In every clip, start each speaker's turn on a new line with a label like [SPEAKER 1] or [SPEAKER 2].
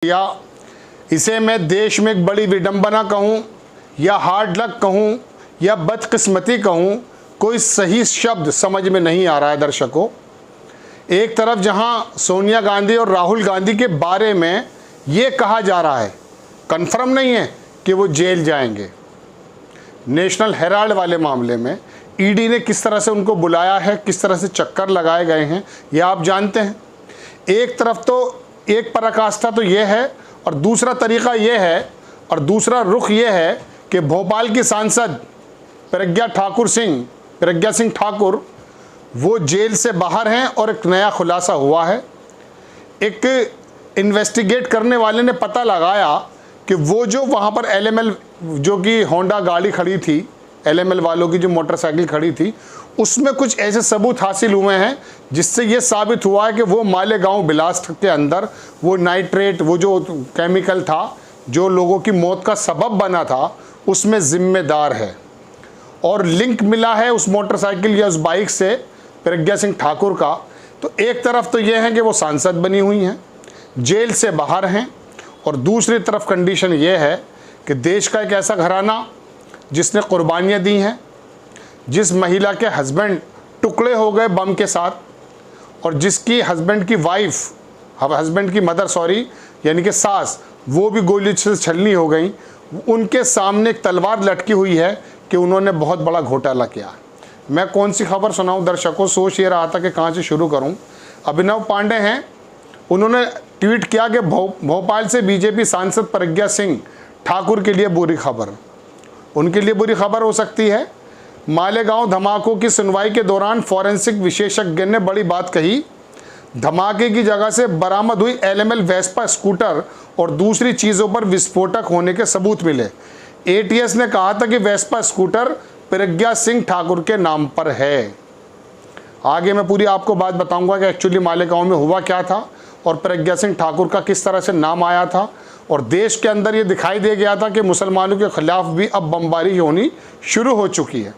[SPEAKER 1] या इसे मैं देश में एक बड़ी विडंबना कहूँ या हार्ड लक कहूँ या बदकिस्मती कहूँ, कोई सही शब्द समझ में नहीं आ रहा है दर्शकों। एक तरफ जहाँ सोनिया गांधी और राहुल गांधी के बारे में ये कहा जा रहा है, कन्फर्म नहीं है कि वो जेल जाएंगे। नेशनल हेराल्ड वाले मामले में ईडी ने किस तरह से उनको बुलाया है, किस तरह से चक्कर लगाए गए हैं, ये आप जानते हैं। एक तरफ तो एक पराकाष्ठा तो ये है और दूसरा तरीका ये है और दूसरा रुख ये है कि भोपाल की सांसद प्रज्ञा सिंह ठाकुर वो जेल से बाहर हैं और एक नया खुलासा हुआ है। एक इन्वेस्टिगेट करने वाले ने पता लगाया कि वो जो वहाँ पर एलएमएल जो कि होंडा गाड़ी खड़ी थी, एलएमएल वालों की जो मोटरसाइकिल खड़ी थी, उसमें कुछ ऐसे सबूत हासिल हुए हैं जिससे ये साबित हुआ है कि वो मालेगांव ब्लास्ट के अंदर वो नाइट्रेट, वो जो केमिकल था जो लोगों की मौत का सबब बना था, उसमें जिम्मेदार है। और लिंक मिला है उस मोटरसाइकिल या उस बाइक से प्रज्ञा सिंह ठाकुर का। तो एक तरफ तो ये है कि वो सांसद बनी हुई हैं, जेल से बाहर हैं, और दूसरी तरफ कंडीशन ये है कि देश का एक ऐसा घराना जिसने कुर्बानियाँ दी हैं, जिस महिला के हस्बैंड टुकड़े हो गए बम के साथ, और जिसकी हस्बैंड की मदर यानी कि सास, वो भी गोली से छलनी हो गई, उनके सामने एक तलवार लटकी हुई है कि उन्होंने बहुत बड़ा घोटाला किया। मैं कौन सी खबर सुनाऊं दर्शकों, सोच ये रहा था कि कहाँ से शुरू करूं। अभिनव पांडे हैं, उन्होंने ट्वीट किया कि भोपाल से बीजेपी सांसद प्रज्ञा सिंह ठाकुर के लिए बुरी खबर। उनके लिए बुरी खबर हो सकती है। मालेगांव धमाकों की सुनवाई के दौरान फॉरेंसिक विशेषज्ञ ने बड़ी बात कही। धमाके की जगह से बरामद हुई एलएमएल वेस्पा स्कूटर और दूसरी चीज़ों पर विस्फोटक होने के सबूत मिले। एटीएस ने कहा था कि वेस्पा स्कूटर प्रज्ञा सिंह ठाकुर के नाम पर है। आगे मैं पूरी आपको बात बताऊंगा कि एक्चुअली मालेगांव में हुआ क्या था और प्रज्ञा सिंह ठाकुर का किस तरह से नाम आया था, और देश के अंदर ये दिखाई दे गया था कि मुसलमानों के खिलाफ भी अब बमबारी होनी शुरू हो चुकी है।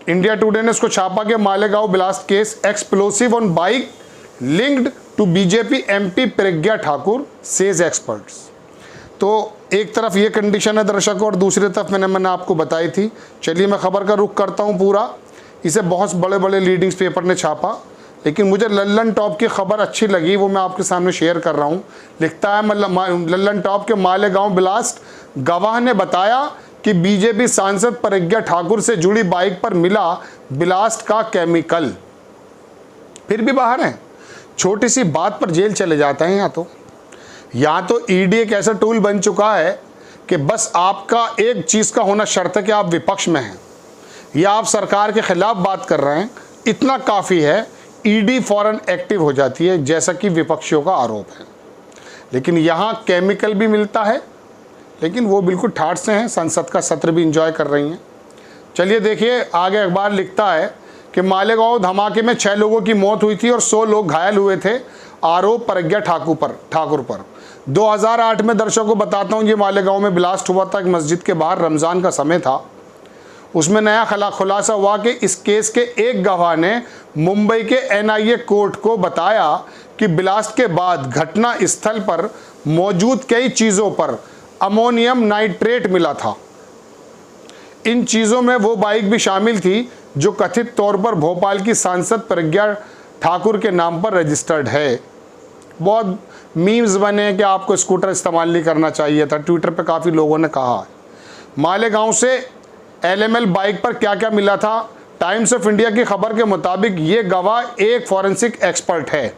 [SPEAKER 1] इंडिया टुडे ने इसको छापा कि Malegaon blast case explosive on bike linked to BJP MP Pragya Thakur says experts. तो एक तरफ ये कंडीशन है दर्शकों और दूसरी तरफ मैंने आपको बताई थी। चलिए मैं खबर का रुख करता हूँ पूरा। इसे बहुत बड़े बड़े लीडिंग्स पेपर ने छापा, लेकिन मुझे लल्लन टॉप की खबर अच्छी लगी, वो मैं आपके सामने शेयर कर रहा हूँ। लिखता है लल्लन टॉप के मालेगांव ब्लास्ट गवाह ने बताया कि बीजेपी सांसद प्रज्ञा ठाकुर से जुड़ी बाइक पर मिला ब्लास्ट का केमिकल। फिर भी बाहर हैं, छोटी सी बात पर जेल चले जाते हैं। यहाँ तो ईडी एक ऐसा टूल बन चुका है कि बस आपका एक चीज़ का होना शर्त है कि आप विपक्ष में हैं या आप सरकार के खिलाफ बात कर रहे हैं, इतना काफ़ी है, ईडी फौरन एक्टिव हो जाती है, जैसा कि विपक्षियों का आरोप है। लेकिन यहाँ केमिकल भी मिलता है, लेकिन वो बिल्कुल ठाठ से हैं, संसद का सत्र भी इंजॉय कर रही हैं। चलिए देखिए आगे अखबार लिखता है कि मालेगांव धमाके में 6 लोगों की मौत हुई थी और 100 लोग घायल हुए थे, आरोप प्रज्ञा ठाकुर पर। 2008 में दर्शकों को बताता हूँ, ये मालेगांव में ब्लास्ट हुआ था, एक मस्जिद के बाहर, रमज़ान का समय था। उसमें नया खुलासा हुआ कि इस केस के एक गवाह ने मुंबई के एनआईए कोर्ट को बताया कि ब्लास्ट के बाद घटना स्थल पर मौजूद कई चीज़ों पर अमोनियम नाइट्रेट मिला था। इन चीज़ों में वो बाइक भी शामिल थी जो कथित तौर पर भोपाल की सांसद प्रज्ञा ठाकुर के नाम पर रजिस्टर्ड है। बहुत मीम्स बने कि आपको स्कूटर इस्तेमाल नहीं करना चाहिए था, ट्विटर पे काफ़ी लोगों ने कहा। मालेगांव से एलएमएल बाइक पर क्या क्या मिला था, टाइम्स ऑफ इंडिया की खबर के मुताबिक ये गवाह एक फॉरेंसिक एक्सपर्ट है।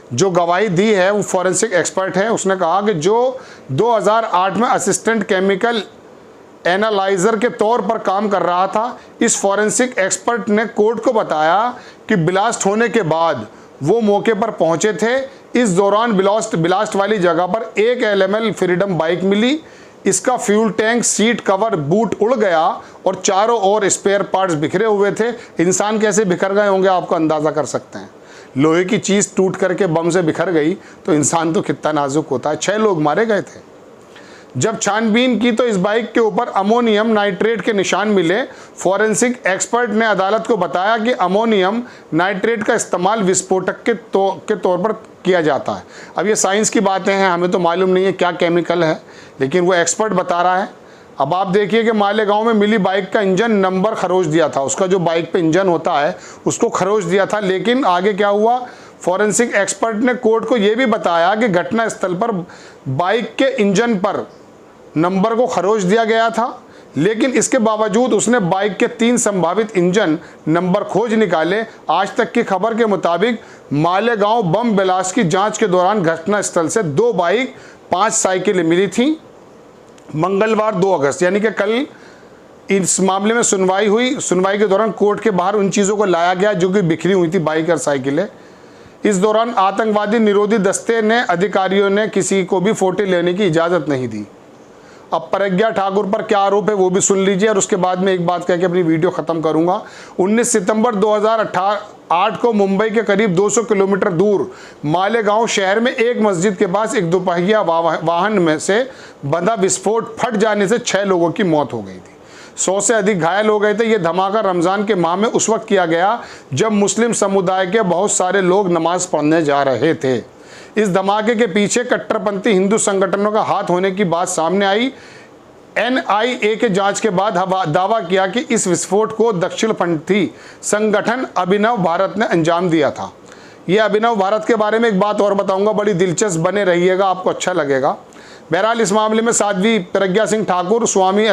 [SPEAKER 1] जो गवाही दी है वो फॉरेंसिक एक्सपर्ट है। उसने कहा कि जो 2008 में असिस्टेंट केमिकल एनालाइजर के तौर पर काम कर रहा था, इस फॉरेंसिक एक्सपर्ट ने कोर्ट को बताया कि ब्लास्ट होने के बाद वो मौके पर पहुंचे थे। इस दौरान ब्लास्ट वाली जगह पर एक एलएमएल फ्रीडम बाइक मिली। इसका fuel tank, seat cover, boot उड़ गया और चारों ओर स्पेयर पार्ट्स बिखरे हुए थे। इंसान कैसे बिखर गए होंगे आपको अंदाज़ा कर सकते हैं। लोहे की चीज़ टूट करके बम से बिखर गई तो इंसान तो कितना नाजुक होता है। 6 लोग मारे गए थे। जब छानबीन की तो इस बाइक के ऊपर अमोनियम नाइट्रेट के निशान मिले। फॉरेंसिक एक्सपर्ट ने अदालत को बताया कि अमोनियम नाइट्रेट का इस्तेमाल विस्फोटक के तौर पर किया जाता है। अब ये साइंस की बातें हैं, हमें तो मालूम नहीं है क्या केमिकल है, लेकिन वो एक्सपर्ट बता रहा है। अब आप देखिए कि मालेगांव में मिली बाइक का इंजन नंबर खरोच दिया था, उसका जो बाइक पे इंजन होता है उसको खरोच दिया था। लेकिन आगे क्या हुआ, फॉरेंसिक एक्सपर्ट ने कोर्ट को ये भी बताया कि घटना स्थल पर बाइक के इंजन पर नंबर को खरोच दिया गया था, लेकिन इसके बावजूद उसने बाइक के 3 संभावित इंजन नंबर खोज निकाले। आज तक की खबर के मुताबिक मालेगांव बम ब्लास्ट की जांच के दौरान घटना स्थल से 2 बाइक 5 साइकिलें मिली थीं। मंगलवार 2 अगस्त यानी कि कल इस मामले में सुनवाई हुई। सुनवाई के दौरान कोर्ट के बाहर उन चीज़ों को लाया गया जो कि बिखरी हुई थी, बाइक और साइकिलें। इस दौरान आतंकवादी निरोधी दस्ते ने अधिकारियों ने किसी को भी फोटो लेने की इजाज़त नहीं दी। अब प्रज्ञा ठाकुर पर क्या आरोप है वो भी सुन लीजिए और उसके बाद में एक बात कह के अपनी वीडियो ख़त्म करूंगा। 19 सितंबर 2008 को मुंबई के करीब 200 किलोमीटर दूर मालेगांव शहर में एक मस्जिद के पास एक दोपहिया वाहन में से बंधा विस्फोट फट जाने से 6 लोगों की मौत हो गई थी। 100 से अधिक घायल हो गए थे। ये धमाका रमज़ान के माह में उस वक्त किया गया जब मुस्लिम समुदाय के बहुत सारे लोग नमाज पढ़ने जा रहे थे। इस धमाके के पीछे कट्टरपंथी हिंदू संगठनों का हाथ होने की बात सामने आई। NIA के जांच के बाद दावा किया कि इस विस्फोट को दक्षिणपंथी संगठन अभिनव भारत ने अंजाम दिया था। यह अभिनव भारत के बारे में एक बात और बताऊंगा, बड़ी दिलचस्प बने रहिएगा, आपको अच्छा लगेगा। बहरहाल इस मामले में साध्वी प्रज्ञा सिंह ठाकुर, स्वामी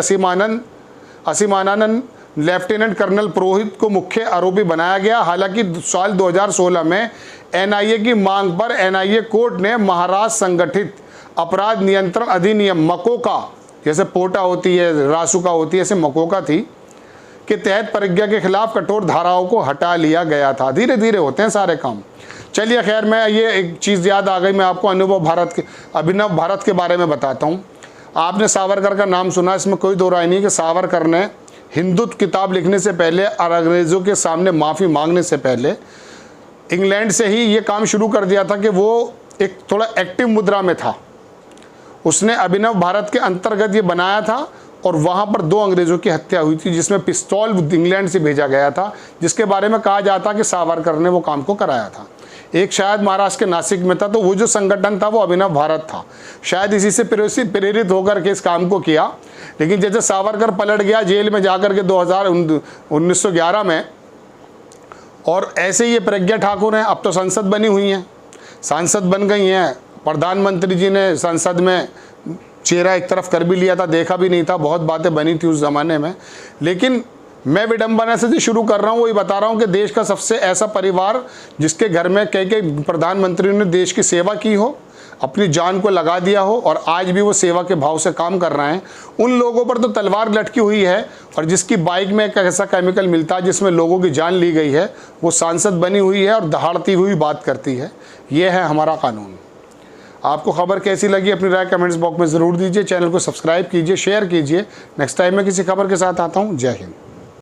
[SPEAKER 1] असीमानंद, लेफ्टिनेंट कर्नल पुरोहित को मुख्य आरोपी बनाया गया। हालांकि साल 2016 में NIA की मांग पर NIA कोर्ट ने महाराष्ट्र संगठित अपराध नियंत्रण अधिनियम मकोका, जैसे पोटा होती है, रासुका होती है, ऐसे मकोका थी, के तहत प्रज्ञा के खिलाफ कठोर धाराओं को हटा लिया गया था। धीरे धीरे होते हैं सारे काम। चलिए खैर, मैं ये एक चीज़ याद आ गई, मैं आपको अभिनव भारत के बारे में बताता हूँ। आपने सावरकर का नाम सुना, इसमें कोई दो राय नहीं कि सावरकर ने हिंदुत्व किताब लिखने से पहले और अंग्रेज़ों के सामने माफ़ी मांगने से पहले इंग्लैंड से ही ये काम शुरू कर दिया था कि वो एक थोड़ा एक्टिव मुद्रा में था। उसने अभिनव भारत के अंतर्गत ये बनाया था और वहाँ पर 2 अंग्रेज़ों की हत्या हुई थी, जिसमें पिस्तौल इंग्लैंड से भेजा गया था, जिसके बारे में कहा जाता कि सावरकर ने वो काम को कराया था। एक शायद महाराष्ट्र के नासिक में था, तो वो जो संगठन था वो अभिनव भारत था। शायद इसी से प्रेरित होकर के इस काम को किया। लेकिन जैसे सावरकर पलट गया जेल में जाकर के 1911 में, और ऐसे ये प्रज्ञा ठाकुर हैं, अब तो संसद बनी हुई हैं, सांसद बन गई हैं। प्रधानमंत्री जी ने संसद में चेहरा एक तरफ कर भी लिया था, देखा भी नहीं था, बहुत बातें बनी थी उस ज़माने में। लेकिन मैं विडंबना से शुरू कर रहा हूँ, वही बता रहा हूँ कि देश का सबसे ऐसा परिवार जिसके घर में कई प्रधानमंत्री ने देश की सेवा की हो, अपनी जान को लगा दिया हो और आज भी वो सेवा के भाव से काम कर रहे हैं, उन लोगों पर तो तलवार लटकी हुई है। और जिसकी बाइक में एक ऐसा केमिकल मिलता है जिसमें लोगों की जान ली गई है, वो सांसद बनी हुई है और दहाड़ती हुई बात करती है। ये है हमारा कानून। आपको खबर कैसी लगी अपनी राय कमेंट्स बॉक्स में ज़रूर दीजिए। चैनल को सब्सक्राइब कीजिए, शेयर कीजिए। नेक्स्ट टाइम मैं किसी खबर के साथ आता हूँ। जय हिंद।